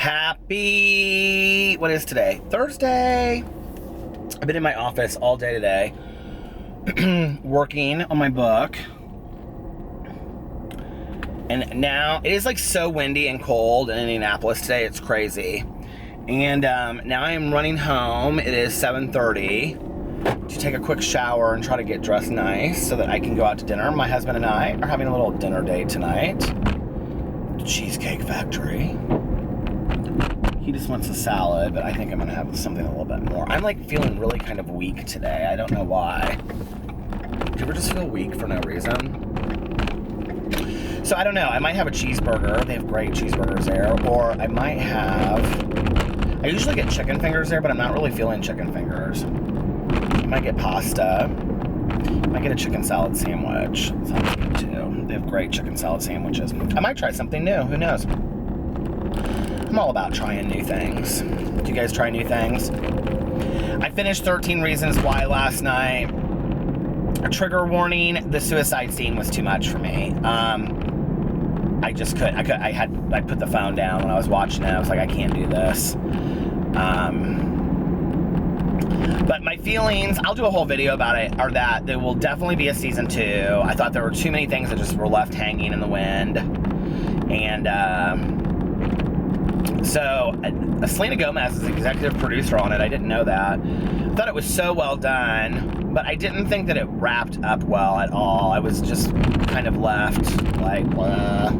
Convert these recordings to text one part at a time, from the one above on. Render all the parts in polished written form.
Happy, what is today? Thursday. I've been in my office all day today, working on my book. And now it is like so windy and cold in Indianapolis today. It's crazy. And now I am running home. It is 7:30 to take a quick shower and try to get dressed nice so that I can go out to dinner. My husband and I are having a little dinner date tonight. The Cheesecake Factory. He just wants a salad, but I think I'm gonna have something a little bit more. I'm like feeling really kind of weak today. I don't know why. Do you ever just feel weak for no reason? So I don't know. I might have a cheeseburger. They have great cheeseburgers there. Or I might have... I usually get chicken fingers there, but I'm not really feeling chicken fingers. I might get pasta. I might get a chicken salad sandwich. Sounds good too. They have great chicken salad sandwiches. I might try something new. Who knows? I'm all about trying new things. Do you guys try new things? I finished 13 Reasons Why last night. A trigger warning, the suicide scene was too much for me. I just couldn't. I put the phone down when I was watching it. I was like, I can't do this. But my feelings, I'll do a whole video about it, are that there will definitely be a season 2. I thought there were too many things that just were left hanging in the wind. And so Selena Gomez is the executive producer on it. I didn't know that. I thought it was so well done, but I didn't think that it wrapped up well at all. I was just kind of left like, blah.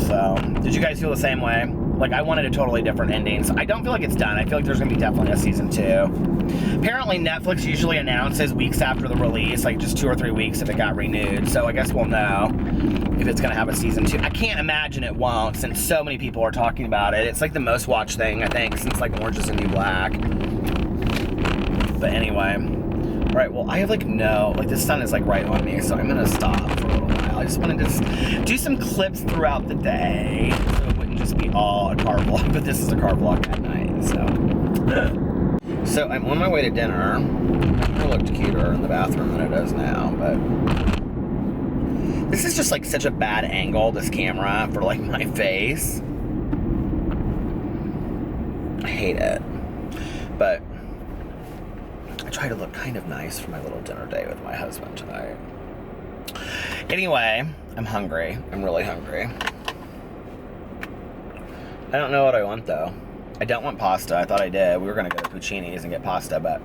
So, did you guys feel the same way? Like, I wanted a totally different ending, so I don't feel like it's done. I feel like there's gonna be definitely a season 2. Apparently, Netflix usually announces weeks after the release, like just 2 or 3 weeks if it got renewed, so I guess we'll know if it's gonna have a season 2. I can't imagine it won't, since so many people are talking about it. It's like the most watched thing, I think, since like Orange is the New Black. But anyway, all right, well, I have like this sun is like right on me, so I'm gonna stop for a little while. I just wanted to do some clips throughout the day, so it wouldn't just be all a car vlog, but this is a car vlog at night, so. So I'm on my way to dinner. It looked cuter in the bathroom than it does now, but this is just like such a bad angle, this camera, for like my face. I hate it, but I try to look kind of nice for my little dinner date with my husband tonight. Anyway, I'm hungry. I'm really hungry. I don't know what I want though. I don't want pasta. I thought I did. We were gonna go to Puccini's and get pasta, but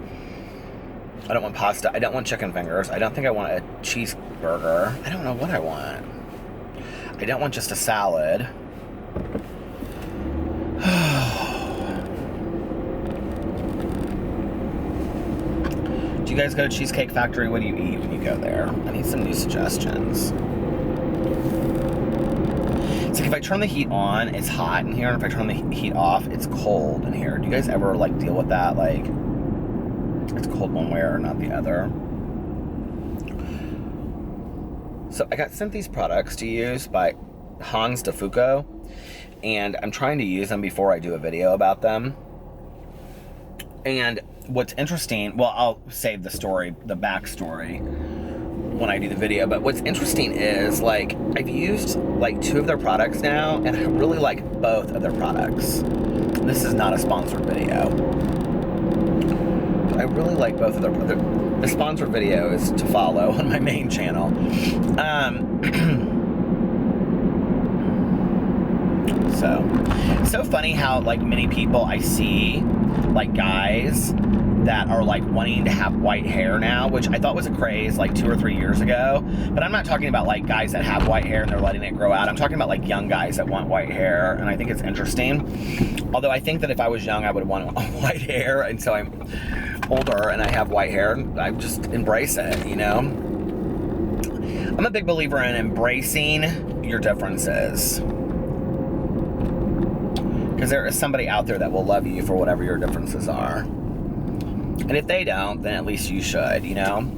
I don't want pasta. I don't want chicken fingers. I don't think I want a cheeseburger. I don't know what I want. I don't want just a salad. Do you guys go to Cheesecake Factory? What do you eat when you go there? I need some new suggestions. It's like if I turn the heat on, it's hot in here, and if I turn the heat off, it's cold in here. Do you guys ever like deal with that? Like, it's cold one way or not the other. So I got sent these products to use by Hans de Foucault, and I'm trying to use them before I do a video about them. And what's interesting, well, I'll save the story, the backstory, when I do the video, but what's interesting is, like, I've used, like, 2 of their products now, and I really like both of their products. This is not a sponsored video. I really like both of their products. The sponsored video is to follow on my main channel. So, it's so funny how, like, many people I see, like, guys that are like wanting to have white hair now, which I thought was a craze like 2 or 3 years ago. But I'm not talking about like guys that have white hair and they're letting it grow out. I'm talking about like young guys that want white hair, and I think it's interesting. Although I think that if I was young, I would want white hair, and so I'm older and I have white hair, I just embrace it, you know? I'm a big believer in embracing your differences, because there is somebody out there that will love you for whatever your differences are. And if they don't, then at least you should, you know?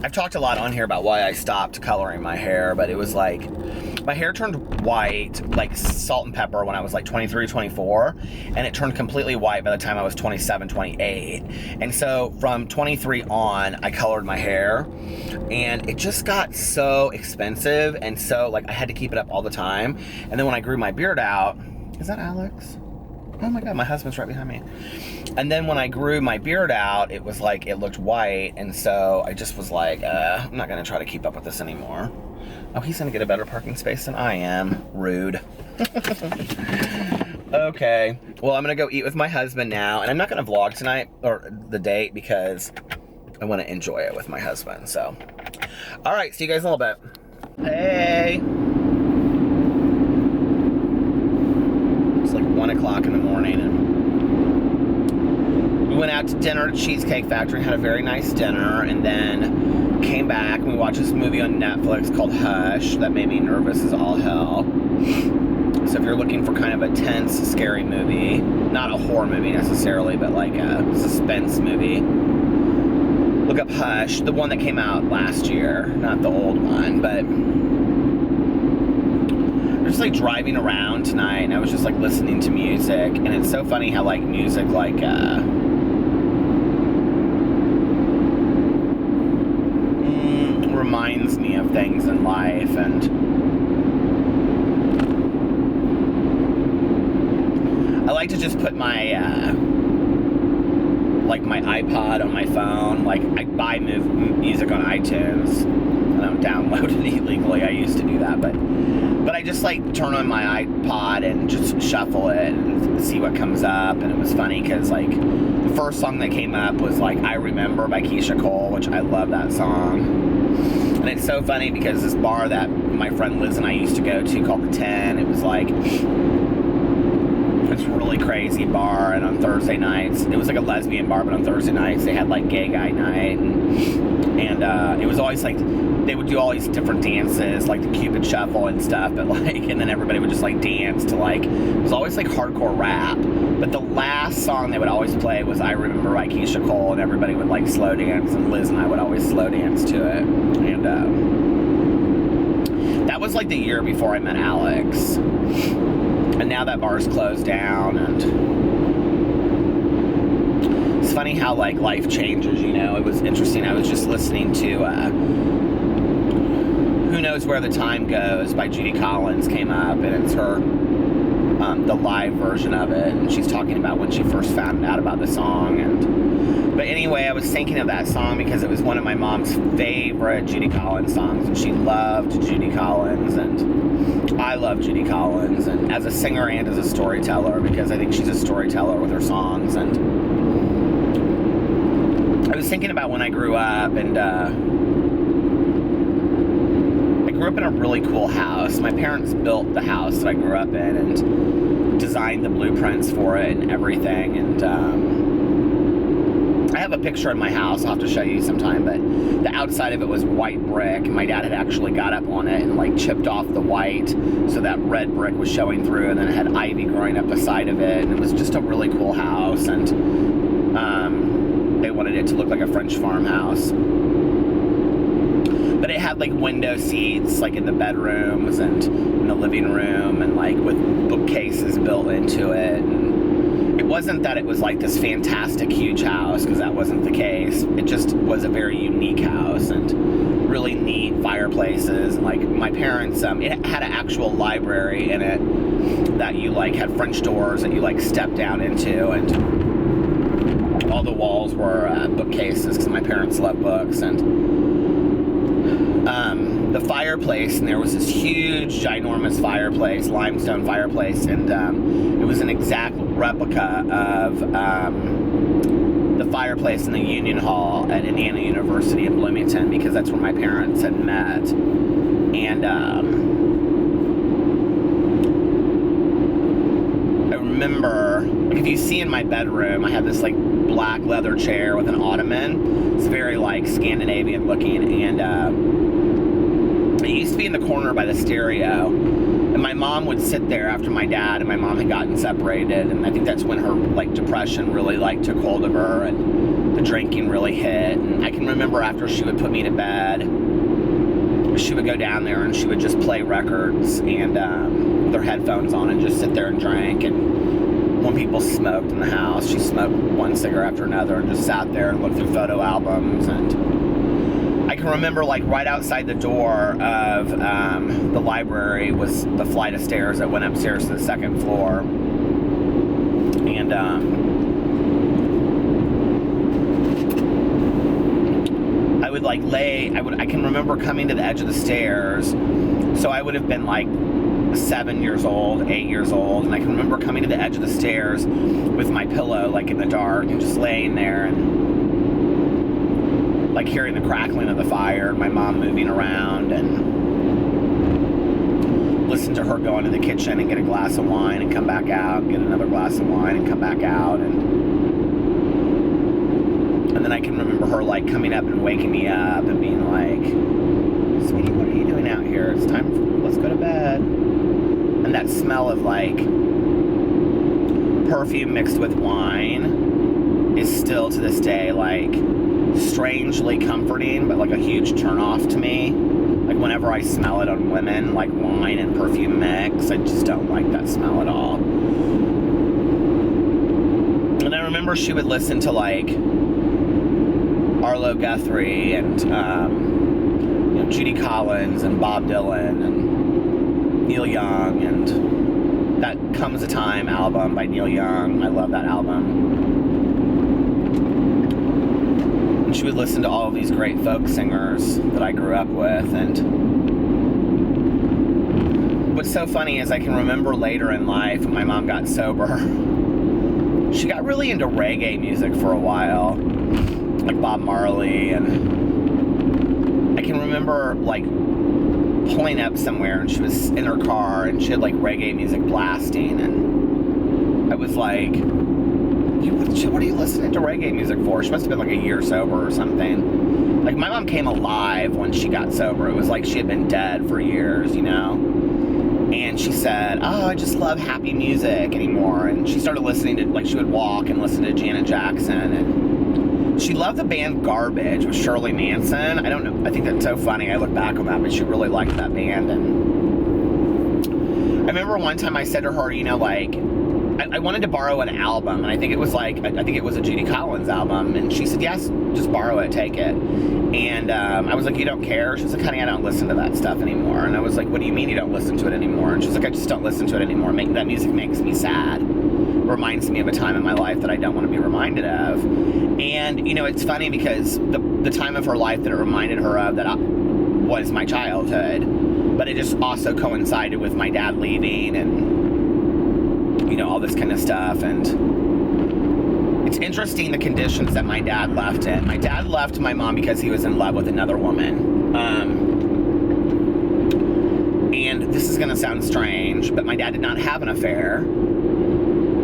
I've talked a lot on here about why I stopped coloring my hair, but it was like, my hair turned white, like salt and pepper, when I was like 23, 24, and it turned completely white by the time I was 27, 28. And so from 23 on, I colored my hair, and it just got so expensive, and so like I had to keep it up all the time. And then when I grew my beard out, is that Alex? Oh my God, my husband's right behind me. And then when I grew my beard out, it was like, it looked white, and so I just was like, I'm not gonna try to keep up with this anymore. Oh, he's gonna get a better parking space than I am. Rude. Okay, well, I'm gonna go eat with my husband now, and I'm not gonna vlog tonight, or the date, because I wanna enjoy it with my husband, so. All right, see you guys in a little bit. Hey. It's like 1 o'clock in the morning, and we went out to dinner at Cheesecake Factory, had a very nice dinner, and then came back and we watched this movie on Netflix called Hush that made me nervous as all hell. So if you're looking for kind of a tense, scary movie, not a horror movie necessarily, but like a suspense movie, look up Hush, the one that came out last year, not the old one. But I was just like driving around tonight, and I was just like listening to music, and it's so funny how like music like reminds me of things in life. And I like to just put my like my iPod on my phone. Like I buy music on iTunes. I don't download it illegally. I used to do that, but I just like turn on my iPod and just shuffle it and see what comes up. And it was funny because like the first song that came up was like I Remember by Keisha Cole, which I love that song. And it's so funny because this bar that my friend Liz and I used to go to called The 10, it was like this really crazy bar, and on Thursday nights, it was like a lesbian bar, but on Thursday nights they had like gay guy night, and it was always like, they would do all these different dances, like the Cupid Shuffle and stuff, but like, and then everybody would just like dance to like, it was always like hardcore rap, but the last song they would always play was I Remember by Keisha Cole, and everybody would like slow dance, and Liz and I would always slow dance to it. And that was like the year before I met Alex, and now that bar's closed down. And it's funny how like life changes, you know. It was interesting, I was just listening to Who Knows Where the Time Goes by Judy Collins came up, and it's her, the live version of it, and she's talking about when she first found out about the song. But anyway, I was thinking of that song because it was one of my mom's favorite Judy Collins songs, and she loved Judy Collins, and I love Judy Collins, and as a singer and as a storyteller, because I think she's a storyteller with her songs. And I was thinking about when I grew up, and I grew up in a really cool house. My parents built the house that I grew up in and designed the blueprints for it and everything. And I have a picture in my house I'll have to show you sometime, but the outside of it was white brick. My dad had actually got up on it and like chipped off the white so that red brick was showing through, and then it had ivy growing up the side of it, and it was just a really cool house. And they wanted it to look like a French farmhouse. But it had like window seats like in the bedrooms and in the living room, and like with bookcases built into it. And it wasn't that it was like this fantastic huge house, because that wasn't the case. It just was a very unique house and really neat fireplaces. And like my parents, it had an actual library in it that you like had French doors that you like stepped down into, and all the walls were bookcases because my parents love books. And the fireplace, and there was this huge, ginormous fireplace, limestone fireplace, and it was an exact replica of the fireplace in the Union Hall at Indiana University in Bloomington, because that's where my parents had met. And I remember, like, if you see in my bedroom, I have this like black leather chair with an ottoman. It's very like Scandinavian looking, and it used to be in the corner by the stereo, and my mom would sit there after my dad and my mom had gotten separated, and I think that's when her like depression really like took hold of her, and the drinking really hit. And I can remember after she would put me to bed, she would go down there and she would just play records and with her headphones on and just sit there and drink. And when people smoked in the house, she smoked one cigarette after another and just sat there and looked through photo albums. And I can remember, like, right outside the door of the library was the flight of stairs that went upstairs to the second floor. And I would like I can remember coming to the edge of the stairs. So I would have been like 7 years old, 8 years old, and I can remember coming to the edge of the stairs with my pillow like in the dark and just laying there and like hearing the crackling of the fire, my mom moving around, and listen to her go into the kitchen and get a glass of wine and come back out and get another glass of wine and come back out. And then I can remember her like coming up and waking me up and being like, "Sweetie, what are you doing out here? It's time, let's go to bed." And that smell of like perfume mixed with wine is still to this day like strangely comforting, but like a huge turnoff to me. Like whenever I smell it on women, like wine and perfume mix, I just don't like that smell at all. And I remember she would listen to like Arlo Guthrie and Judy Collins and Bob Dylan and Neil Young, and that Comes a Time album by Neil Young. I love that album. And she would listen to all of these great folk singers that I grew up with. And what's so funny is I can remember later in life when my mom got sober, she got really into reggae music for a while, like Bob Marley. And I can remember like pulling up somewhere and she was in her car and she had like reggae music blasting, and I was like, what are you listening to reggae music for? She must have been like a year sober or something. Like my mom came alive when she got sober. It was like she had been dead for years, you know? And she said, "Oh, I just love happy music anymore." And she started listening to, like, she would walk and listen to Janet Jackson, and she loved the band Garbage with Shirley Manson. I don't know, I think that's so funny. I look back on that, but she really liked that band. And I remember one time I said to her, you know, like, I wanted to borrow an album, and I think it was like, I think it was a Judy Collins album, and she said, "Yes, just borrow it, take it." And I was like, "You don't care?" She was like, "Honey, I don't listen to that stuff anymore." And I was like, "What do you mean you don't listen to it anymore?" And she's like, "I just don't listen to it anymore. That music makes me sad. Reminds me of a time in my life that I don't want to be reminded of." And, you know, it's funny because the time of her life that it reminded her of was my childhood, but it just also coincided with my dad leaving and, you know, all this kind of stuff. And it's interesting the conditions that my dad left in. My dad left my mom because he was in love with another woman. And this is going to sound strange, but my dad did not have an affair.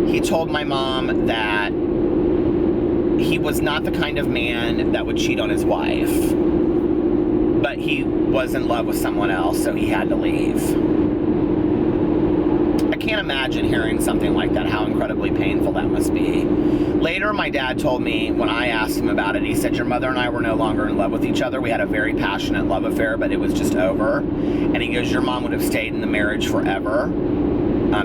He told my mom that he was not the kind of man that would cheat on his wife, but he was in love with someone else, so he had to leave. I can't imagine hearing something like that, how incredibly painful that must be. Later, my dad told me, when I asked him about it, he said, "Your mother and I were no longer in love with each other. We had a very passionate love affair, but it was just over." And he goes, "Your mom would have stayed in the marriage forever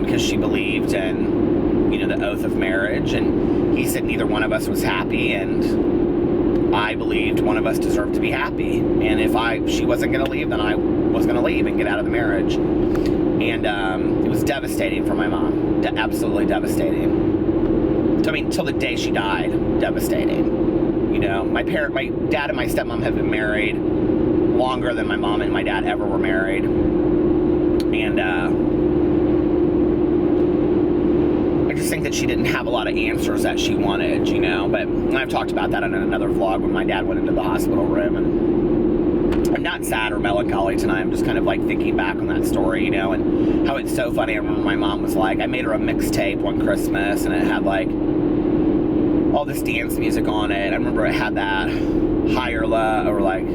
because she believed in, you know, the oath of marriage." And he said, "Neither one of us was happy, and I believed one of us deserved to be happy. And if she wasn't going to leave, then I was going to leave and get out of the marriage." And it was devastating for my mom. Absolutely devastating. I mean, till the day she died, devastating. You know, my dad and my stepmom have been married longer than my mom and my dad ever were married. And I just think that she didn't have a lot of answers that she wanted, you know. But I've talked about that in another vlog when my dad went into the hospital room. And I'm not sad or melancholy tonight. I'm just kind of like thinking back on that story, you know, and how it's so funny. I remember my mom was like, I made her a mixtape one Christmas, and it had like all this dance music on it. I remember it had that Higher Love, or like,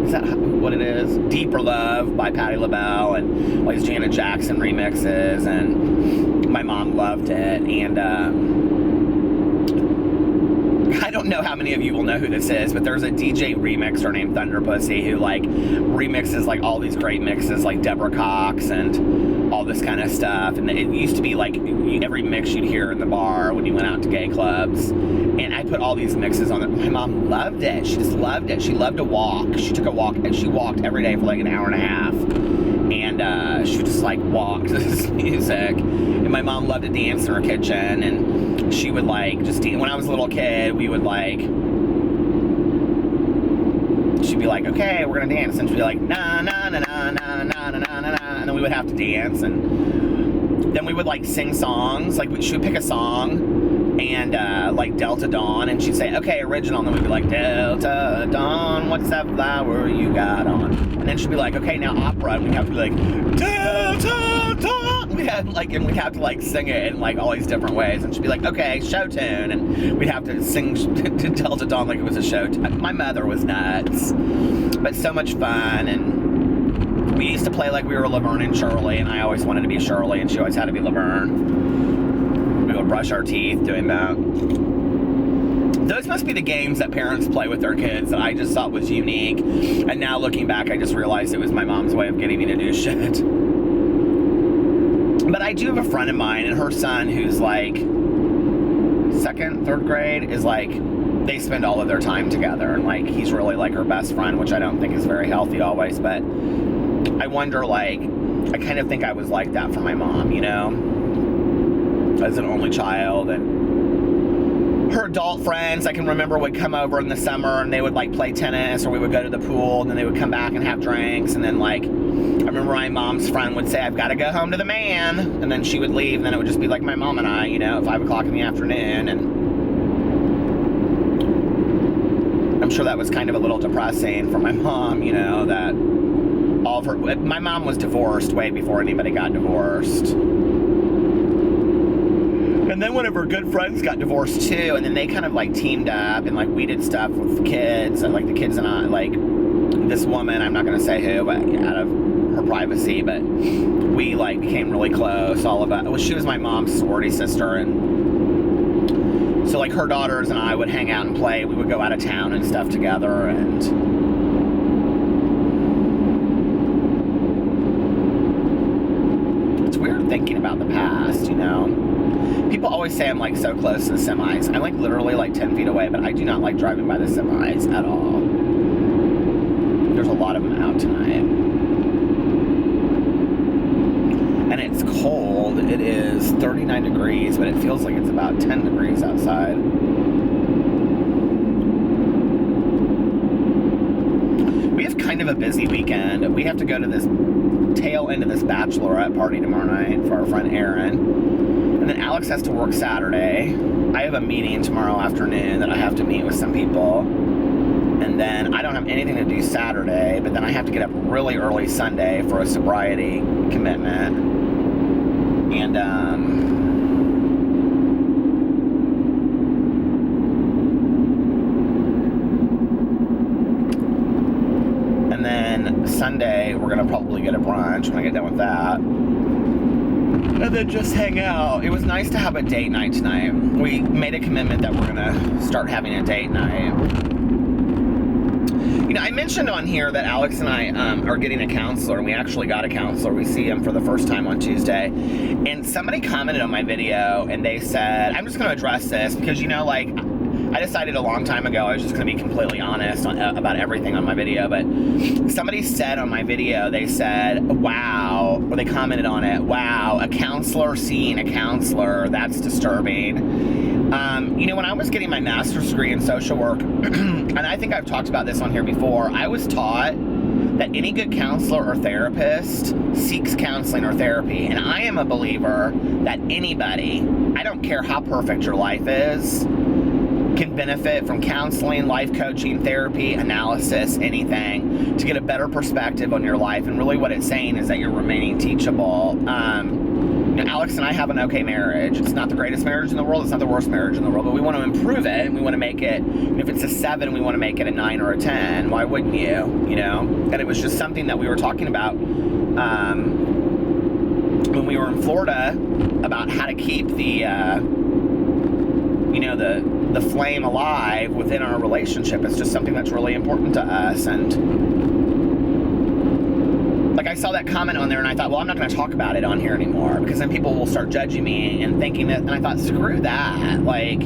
is that what it is? Deeper Love by Patti LaBelle, and like Janet Jackson remixes, and my mom loved it. And I don't know how many of you will know who this is, but there's a DJ remixer named Thunder Pussy who like remixes like all these great mixes like Deborah Cox and all this kind of stuff. And it used to be like every mix you'd hear in the bar when you went out to gay clubs. And I put all these mixes on it. My mom loved it. She just loved it. She loved to walk. She took a walk, and she walked every day for like an hour and a half. And she just like walked to this music. And my mom loved to dance in her kitchen, and she would like just when I was a little kid, we would like, she'd be like, okay, we're gonna dance, and she'd be like, na na na na na na na na na, and then we would have to dance, and then we would like sing songs, like she would pick a song, and like Delta Dawn, and she'd say, okay, original, and then we'd be like, Delta Dawn, what's that flower you got on? And then she'd be like, okay, now opera, and we'd have to be like, Delta Dawn, we'd have to like sing it in like all these different ways, and she'd be like, okay, show tune, and we'd have to sing to Delta Dawn like it was a show tune. My mother was nuts, but so much fun. And we used to play like we were Laverne and Shirley, and I always wanted to be Shirley, and she always had to be Laverne. We would brush our teeth doing that. Those must be the games that parents play with their kids that I just thought was unique. And now looking back, I just realized it was my mom's way of getting me to do shit. But I do have a friend of mine, and her son, who's like second, third grade, is like, they spend all of their time together. And like, he's really like her best friend, which I don't think is very healthy always. But I wonder, like, I kind of think I was like that for my mom, you know? As an only child, and her adult friends I can remember would come over in the summer, and they would like play tennis, or we would go to the pool, and then they would come back and have drinks. And then like, I remember my mom's friend would say, I've got to go home to the man, and then she would leave, and then it would just be like my mom and I, you know, at 5 o'clock in the afternoon. And I'm sure that was kind of a little depressing for my mom, you know, that all of her, my mom was divorced way before anybody got divorced. And then one of her good friends got divorced too, and then they kind of like teamed up, and like we did stuff with kids, and like the kids and I, like this woman, I'm not gonna say who, but out of her privacy, but we like became really close. All about, well, she was my mom's sorority sister, and so like her daughters and I would hang out and play. We would go out of town and stuff together, and it's weird thinking about the past, you know. People always say I'm like so close to the semis. I'm like literally like 10 feet away, but I do not like driving by the semis at all. There's a lot of them out tonight. And it's cold. It is 39 degrees, but it feels like it's about 10 degrees outside. We have kind of a busy weekend. We have to go to this tail end of this bachelorette party tomorrow night for our friend Erin. And then Alex has to work Saturday. I have a meeting tomorrow afternoon that I have to meet with some people. And then I don't have anything to do Saturday, but then I have to get up really early Sunday for a sobriety commitment. And then Sunday, we're gonna probably get a brunch when I get done with that. And then just hang out. It was nice to have a date night tonight. We made a commitment that we're gonna start having a date night. You know, I mentioned on here that Alex and I are getting a counselor, and we actually got a counselor. We see him for the first time on Tuesday. And somebody commented on my video, and they said, I'm just gonna address this because, you know, like, I decided a long time ago I was just going to be completely honest about everything on my video, but somebody said on my video, they said, wow, or they commented on it, wow, a counselor seeing a counselor, that's disturbing. You know, when I was getting my master's degree in social work, and I think I've talked about this on here before, I was taught that any good counselor or therapist seeks counseling or therapy, and I am a believer that anybody, I don't care how perfect your life is, can benefit from counseling, life coaching, therapy, analysis, anything, to get a better perspective on your life. And really what it's saying is that you're remaining teachable. You know, Alex and I have an okay marriage. It's not the greatest marriage in the world. It's not the worst marriage in the world, but we want to improve it. And we want to make it, if it's a 7, we want to make it a 9 or a 10. Why wouldn't you? You know? And it was just something that we were talking about when we were in Florida, about how to keep the, you know, the the flame alive within our relationship is just something that's really important to us. And like, I saw that comment on there and I thought, well, I'm not going to talk about it on here anymore, because then people will start judging me and thinking that, and I thought, screw that. Like,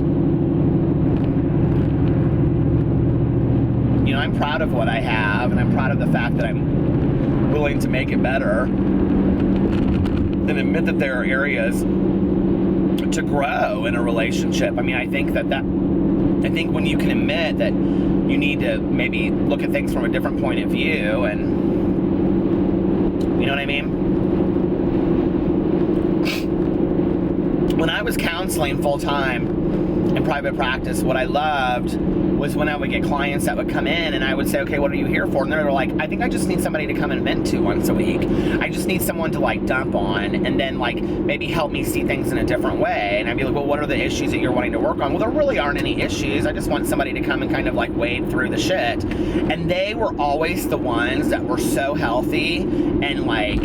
you know, I'm proud of what I have, and I'm proud of the fact that I'm willing to make it better and admit that there are areas to grow in a relationship. I mean, I think when you can admit that you need to maybe look at things from a different point of view, and you know what I mean? When I was counseling full-time in private practice, what I loved was when I would get clients that would come in and I would say, okay, what are you here for? And they're like, I think I just need somebody to come and vent to once a week. I just need someone to like dump on and then like maybe help me see things in a different way. And I'd be like, well, what are the issues that you're wanting to work on? Well, there really aren't any issues. I just want somebody to come and kind of like wade through the shit. And they were always the ones that were so healthy and like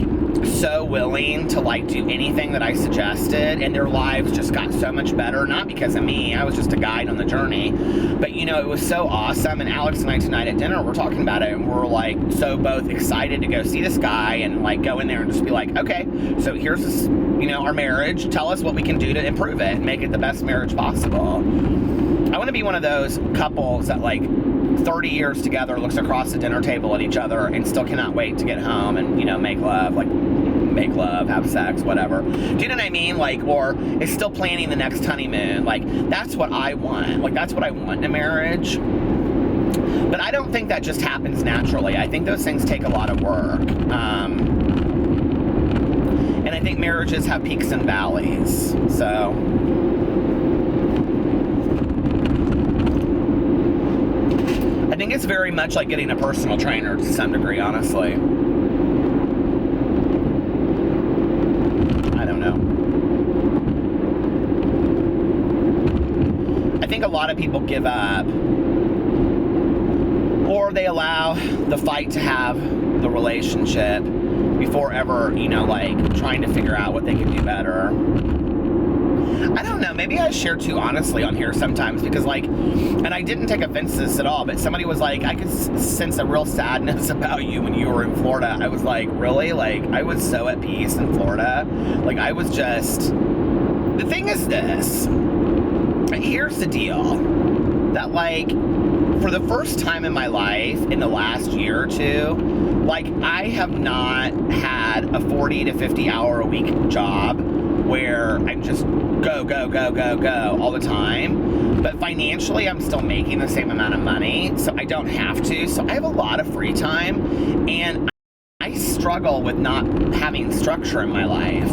so willing to like do anything that I suggested, and their lives just got so much better, not because of me, I was just a guide on the journey, but you know, it was so awesome. And Alex and I tonight at dinner, we're talking about it, and we're like so both excited to go see this guy and like go in there and just be like, okay, so here's this, you know, our marriage, tell us what we can do to improve it and make it the best marriage possible. I want to be one of those couples that like 30 years together looks across the dinner table at each other and still cannot wait to get home and, you know, make love, have sex, whatever. Do you know what I mean? Like, or is still planning the next honeymoon. Like, that's what I want. Like, that's what I want in a marriage. But I don't think that just happens naturally. I think those things take a lot of work. And I think marriages have peaks and valleys. So I think it's very much like getting a personal trainer to some degree, honestly. I don't know. I think a lot of people give up, or they allow the fight to have the relationship before ever, you know, like trying to figure out what they can do better. I don't know, maybe I share too honestly on here sometimes, because like, and I didn't take offense to this at all, but somebody was like, I could sense a real sadness about you when you were in Florida. I was like, really? Like, I was so at peace in Florida. Like, I was just, the thing is this, here's the deal, that like, for the first time in my life, in the last year or two, like, I have not had a 40 to 50 hour a week job where I'm just go all the time. But financially, I'm still making the same amount of money, so I don't have to. So I have a lot of free time, and I struggle with not having structure in my life.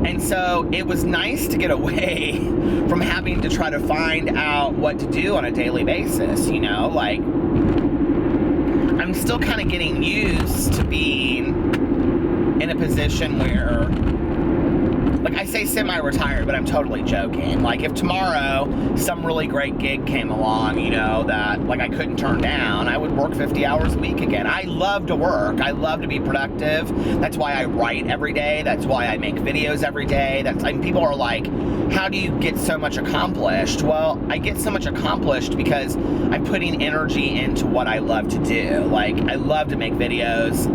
And so it was nice to get away from having to try to find out what to do on a daily basis, you know? Like, I'm still kind of getting used to being in a position where, like, I say semi-retired, but I'm totally joking. Like, if tomorrow some really great gig came along, you know, that, like, I couldn't turn down, I would work 50 hours a week again. I love to work. I love to be productive. That's why I write every day. That's why I make videos every day. I mean, people are like, how do you get so much accomplished? Well, I get so much accomplished because I'm putting energy into what I love to do. Like, I love to make videos.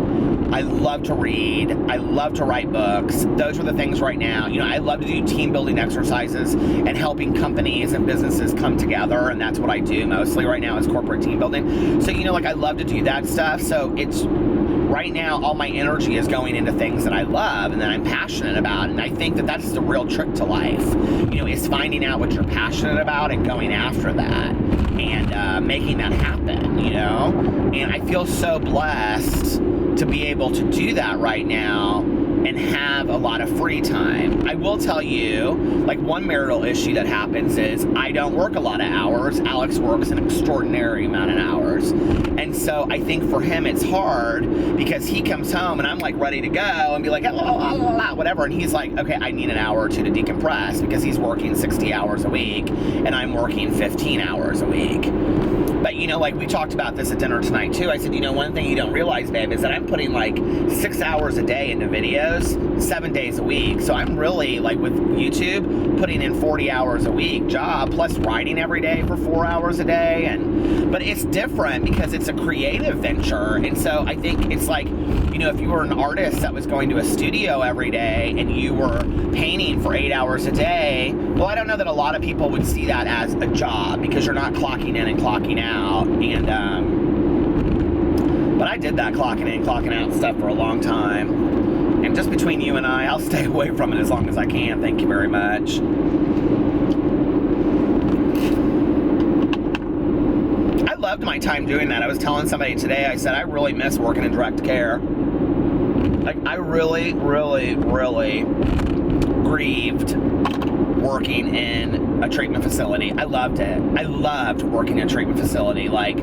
I love to read. I love to write books. Those are the things right now. You know, I love to do team building exercises and helping companies and businesses come together, and that's what I do mostly right now is corporate team building. So, you know, like, I love to do that stuff. So it's, right now, all my energy is going into things that I love and that I'm passionate about. And I think that that's the real trick to life, you know, is finding out what you're passionate about and going after that and making that happen, you know? And I feel so blessed to be able to do that right now and have a lot of free time. I will tell you, like, one marital issue that happens is I don't work a lot of hours. Alex works an extraordinary amount of hours. And so I think for him it's hard because he comes home and I'm like ready to go and be like, whatever. And he's like, okay, I need an hour or two to decompress because he's working 60 hours a week and I'm working 15 hours a week. But you know, like we talked about this at dinner tonight too. I said, you know, one thing you don't realize, babe, is that I'm putting like 6 hours a day into videos, 7 days a week. So I'm really, like with YouTube, putting in 40 hours a week job, plus writing every day for 4 hours a day. But it's different because it's a creative venture. And so I think it's like, you know, if you were an artist that was going to a studio every day and you were painting for 8 hours a day, well, I don't know that a lot of people would see that as a job because you're not clocking in and clocking out. And but I did that clocking in and clocking out stuff for a long time. And just between you and I'll stay away from it as long as I can. Thank you very much. I loved my time doing that. I was telling somebody today, I said, I really miss working in direct care. Like, I really, really, really grieved working in a treatment facility. I loved it. I loved working in a treatment facility. Like,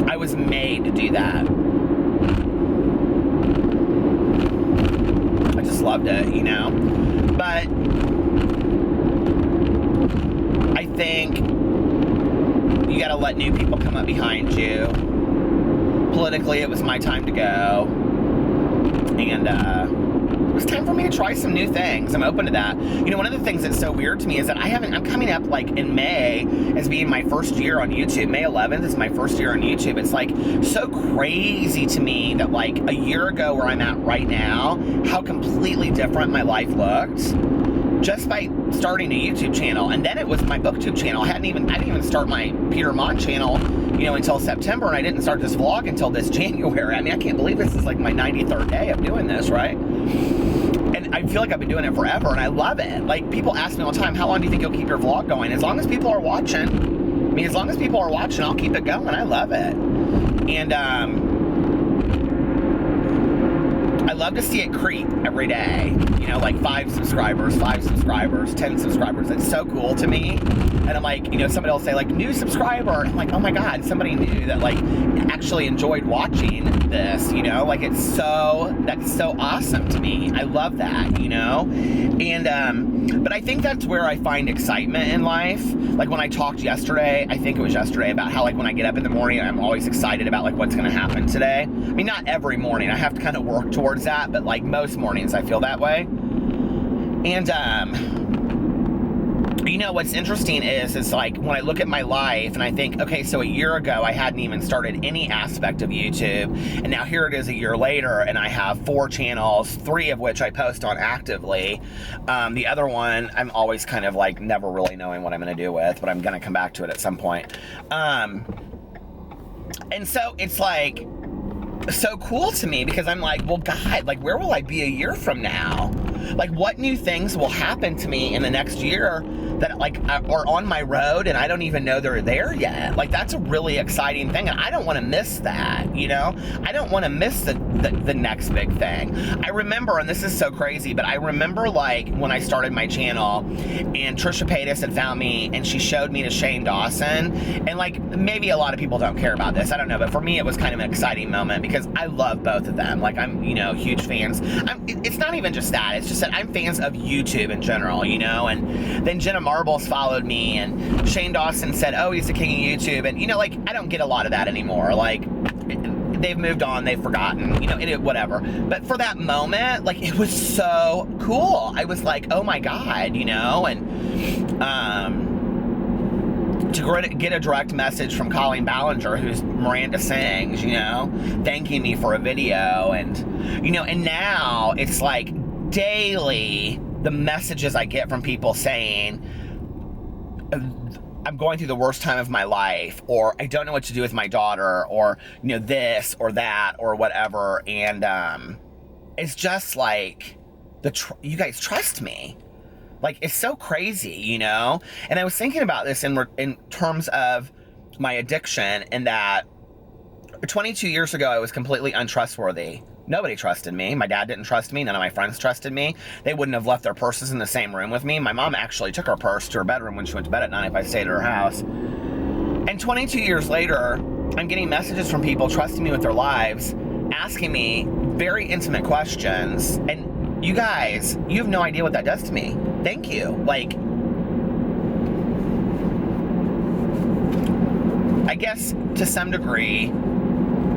I was made to do that. I just loved it, you know? But I think you gotta let new people come up behind you. Politically, it was my time to go. And it was time for me to try some new things. I'm open to that. You know, one of the things that's so weird to me is that I'm coming up like in May as being my first year on YouTube. May 11th is my first year on YouTube. It's like so crazy to me that like a year ago where I'm at right now, how completely different my life looked just by starting a YouTube channel. And then it was my BookTube channel. I didn't even start my Peter Monn channel, you know, until September, and I didn't start this vlog until this January. I mean, I can't believe this is like my 93rd day of doing this, right? And I feel like I've been doing it forever, and I love it. Like, people ask me all the time, how long do you think you'll keep your vlog going? As long as people are watching. I mean, as long as people are watching, I'll keep it going. I love it. And I love to see it creep every day. You know, like 5 subscribers, 10 subscribers. It's so cool to me. And I'm like, you know, somebody will say like, new subscriber. I'm like, oh my God, somebody new that like actually enjoyed watching this, you know? Like, that's so awesome to me. I love that, you know? And, but I think that's where I find excitement in life. Like when I talked yesterday, I think it was yesterday, about how like when I get up in the morning, I'm always excited about like what's gonna happen today. I mean, not every morning, I have to kind of work towards that, but like most mornings I feel that way. And, you know, what's interesting is like when I look at my life and I think, okay, so a year ago I hadn't even started any aspect of YouTube, and now here it is a year later and I have 4 channels, 3 of which I post on actively. The other one I'm always kind of like never really knowing what I'm gonna do with, but I'm gonna come back to it at some point. And so it's like so cool to me because I'm like, well, God, like where will I be a year from now? Like, what new things will happen to me in the next year that like are on my road and I don't even know they're there yet? Like, that's a really exciting thing, and I don't want to miss that, you know? I don't want to miss the next big thing. I remember, and this is so crazy, but I remember like when I started my channel and Trisha Paytas had found me and she showed me to Shane Dawson, and like maybe a lot of people don't care about this, I don't know, but for me it was kind of an exciting moment because I love both of them. Like, I'm, you know, huge fans. It's not even just that, it's just that I'm fans of YouTube in general, you know? And then Jenna Marbles followed me, and Shane Dawson said, oh, he's the king of YouTube. And, you know, like, I don't get a lot of that anymore. Like, they've moved on, they've forgotten, you know, whatever. But for that moment, like, it was so cool. I was like, oh my God, you know? And, to get a direct message from Colleen Ballinger, who's Miranda Sings, you know, thanking me for a video. And, you know, and now it's like daily the messages I get from people saying, I'm going through the worst time of my life, or I don't know what to do with my daughter, or, you know, this or that or whatever. And it's just like, you guys trust me. Like, it's so crazy, you know? And I was thinking about this in terms of my addiction, and that 22 years ago I was completely untrustworthy. Nobody trusted me. My dad didn't trust me. None of my friends trusted me. They wouldn't have left their purses in the same room with me. My mom actually took her purse to her bedroom when she went to bed at night if I stayed at her house. And 22 years later, I'm getting messages from people trusting me with their lives, asking me very intimate questions. And you guys, you have no idea what that does to me. Thank you. Like, I guess to some degree,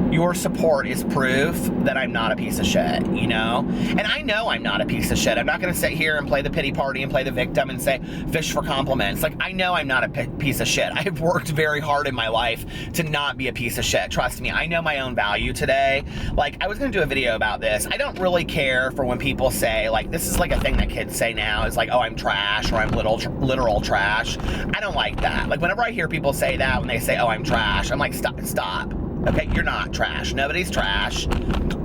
your support is proof that I'm not a piece of shit, you know? And I know I'm not a piece of shit. I'm not gonna sit here and play the pity party and play the victim and say, fish for compliments. Like, I know I'm not a piece of shit. I've worked very hard in my life to not be a piece of shit. Trust me, I know my own value today. Like, I was gonna do a video about this. I don't really care for when people say, like, this is like a thing that kids say now, is like, oh, I'm trash, or I'm literal trash. I don't like that. Like, whenever I hear people say that, when they say, oh, I'm trash, I'm like, stop. Okay, you're not trash. Nobody's trash.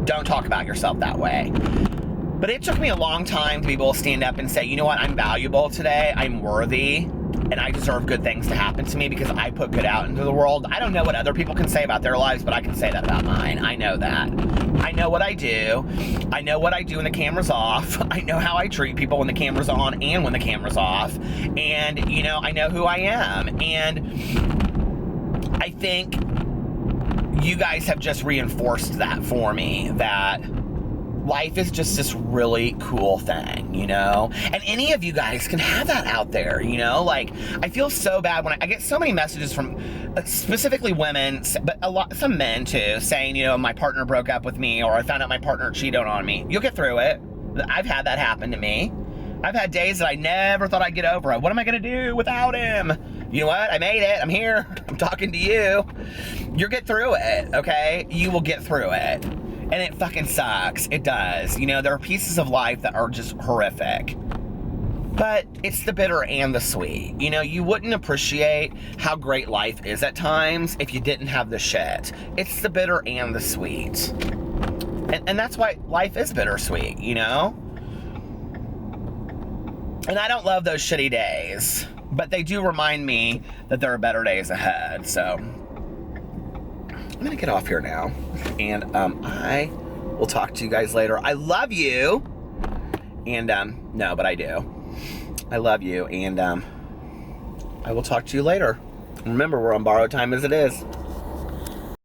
Don't talk about yourself that way. But it took me a long time to be able to stand up and say, you know what, I'm valuable today, I'm worthy, and I deserve good things to happen to me because I put good out into the world. I don't know what other people can say about their lives, but I can say that about mine. I know that. I know what I do. I know what I do when the camera's off. I know how I treat people when the camera's on and when the camera's off. And, you know, I know who I am. And I think you guys have just reinforced that for me, that life is just this really cool thing, you know? And any of you guys can have that out there, you know? Like, I feel so bad when I get so many messages from specifically women, but some men too, saying, you know, my partner broke up with me, or I found out my partner cheated on me. You'll get through it. I've had that happen to me. I've had days that I never thought I'd get over it. What am I gonna do without him? You know what? I made it. I'm here. I'm talking to you. You'll get through it, okay? You will get through it. And it fucking sucks. It does. You know, there are pieces of life that are just horrific. But it's the bitter and the sweet. You know, you wouldn't appreciate how great life is at times if you didn't have the shit. It's the bitter and the sweet. And that's why life is bittersweet, you know? And I don't love those shitty days, but they do remind me that there are better days ahead. So I'm gonna get off here now, and I will talk to you guys later. I love you, and no, but I do. I love you, and I will talk to you later. Remember, we're on borrowed time as it is.